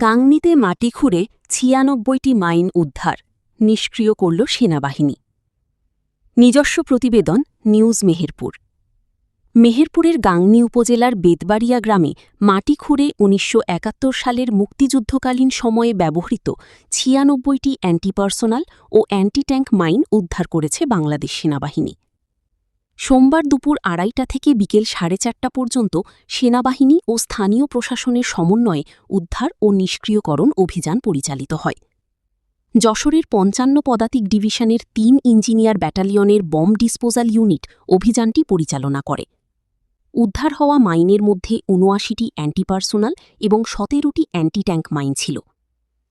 গাংনীতে মাটি খুঁড়ে ৯৬টি মাইন উদ্ধার, নিষ্ক্রিয় করল সেনাবাহিনী। নিজস্ব প্রতিবেদন, নিউজ মেহেরপুর। মেহেরপুরের গাংনী উপজেলার বেতবাড়িয়া গ্রামে মাটি খুঁড়ে ১৯৭১ সালের মুক্তিযুদ্ধকালীন সময়ে ব্যবহৃত ৯৬টি অ্যান্টিপার্সোনাল ও অ্যান্টি ট্যাঙ্ক মাইন উদ্ধার করেছে বাংলাদেশ সেনাবাহিনী। সোমবার দুপুর ২:৩০ থেকে বিকেল ৪:৩০ পর্যন্ত সেনাবাহিনী ও স্থানীয় প্রশাসনের সমন্বয়ে উদ্ধার ও নিষ্ক্রিয়করণ অভিযান পরিচালিত হয়। যশোরের ৫৫ পদাতিক ডিভিশনের ৩ ইঞ্জিনিয়ার ব্যাটালিয়নের বম্ব ডিসপোজাল ইউনিট অভিযানটি পরিচালনা করে। উদ্ধার হওয়া মাইনের মধ্যে ৭৯টি অ্যান্টিপার্সোনাল এবং ১৭টি অ্যান্টি ট্যাঙ্ক মাইন ছিল।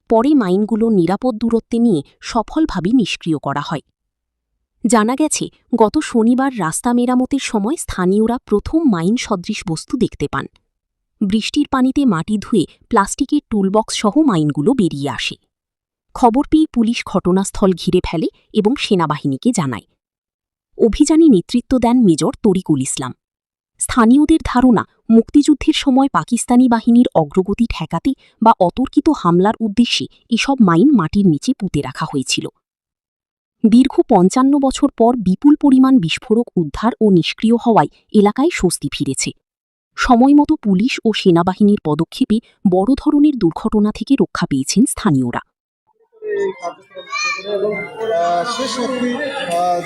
পরে মাইনগুলো নিরাপদ দূরত্বে নিয়ে সফলভাবে নিষ্ক্রিয় করা হয়। জানা গেছে, গত শনিবার রাস্তা মেরামতের সময় স্থানীয়রা প্রথম মাইন সদৃশ বস্তু দেখতে পান। বৃষ্টির পানিতে মাটি ধুয়ে প্লাস্টিকের টুলবক্স সহ মাইনগুলো বেরিয়ে আসে। খবর পেয়ে পুলিশ ঘটনাস্থল ঘিরে ফেলে এবং সেনাবাহিনীকে জানায়। অভিযানে নেতৃত্ব দেন মেজর তরিকুল ইসলাম। স্থানীয়দের ধারণা, মুক্তিযুদ্ধের সময় পাকিস্তানি বাহিনীর অগ্রগতি ঠেকাতে বা অতর্কিত হামলার উদ্দেশ্যে এসব মাইন মাটির নিচে পুঁতে রাখা হয়েছিল। দীর্ঘ ৫৫ বছর পর বিপুল পরিমাণ বিস্ফোরক উদ্ধার ও নিষ্ক্রিয় হওয়ায় এলাকায় স্বস্তি ফিরেছে। সময়মতো পুলিশ ও সেনাবাহিনীর পদক্ষেপে বড় ধরনের দুর্ঘটনা থেকে রক্ষা পেয়েছেন স্থানীয়রা। সে সত্যি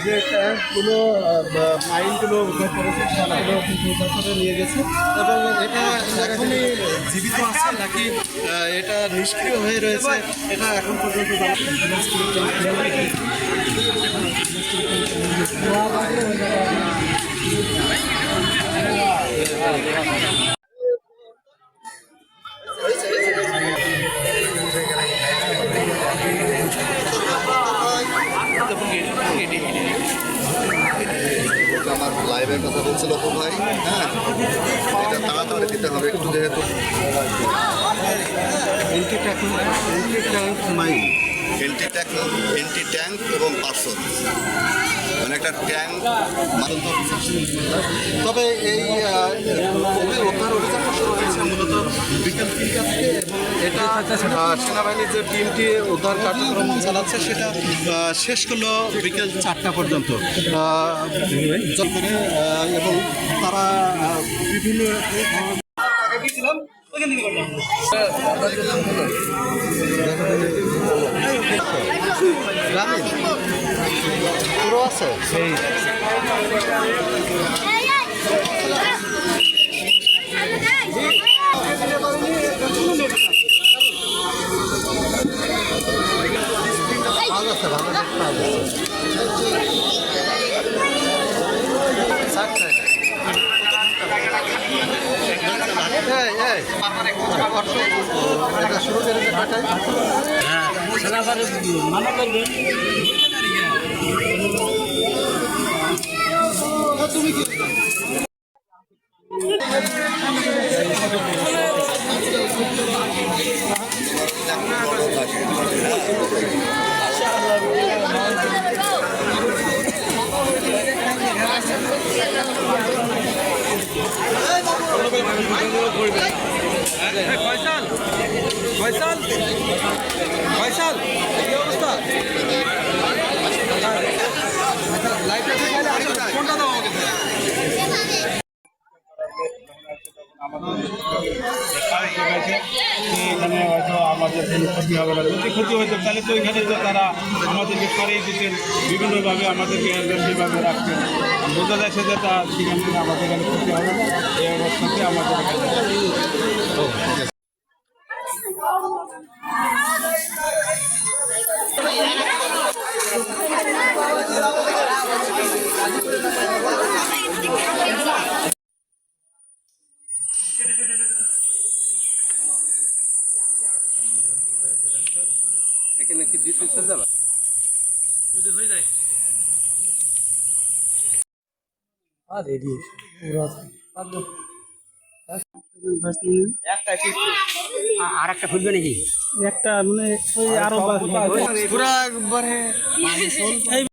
যে ট্যাঙ্কগুলো মাইনগুলো উদ্ধার করেছে সেগুলো উদ্ধার করে নিয়ে গেছে এবং এটা এখনই জীবিত আছে নাকি এটা নিষ্ক্রিয় হয়ে রয়েছে এটা এখন পর্যন্ত আমার লাইভের কথা বলছিল তো ভাই, হ্যাঁ এটা তাড়াতাড়ি দিতে হবে একটু, যেহেতু এন্টি ট্যাঙ্ক এবং পার্সল মানে একটা ট্যাঙ্ক তবে এই উদ্ধার অভিযান শুরু হয়েছে মূলত বিকেল ৩টা থেকে। এটা সেনাবাহিনীর যে টিমটি উদ্ধার কার্যক্রম চালাচ্ছে সেটা শেষ করলো বিকেল ৪টা পর্যন্ত এবং তারা বিভিন্ন পুরো আছে সেই ভালো আছে, ভালো শুরু করেছে ঢাকায়। তুমি কি ফয়সাল কি অবস্থা? লাইটটা ফোনটা দাও আমাকে। এখানে হয়তো আমাদের কোনো ক্ষতি হবে না, যদি ক্ষতি হতো তাহলে তো এখানে তো তারা আমাদেরকে সরিয়ে দিতেন, বিভিন্নভাবে আমাদেরকে সেভাবে রাখতেন। বোঝা যাচ্ছে যে তা সেখানে আমাদের এখানে ক্ষতি হবে না, এই অবস্থাতে আমাদের এখানে কি দিতে চলে যাবে যদি হয়ে যায়। রেডি আর একটা খুলবে নাকি? একটা মানে আরো পুরা একবারে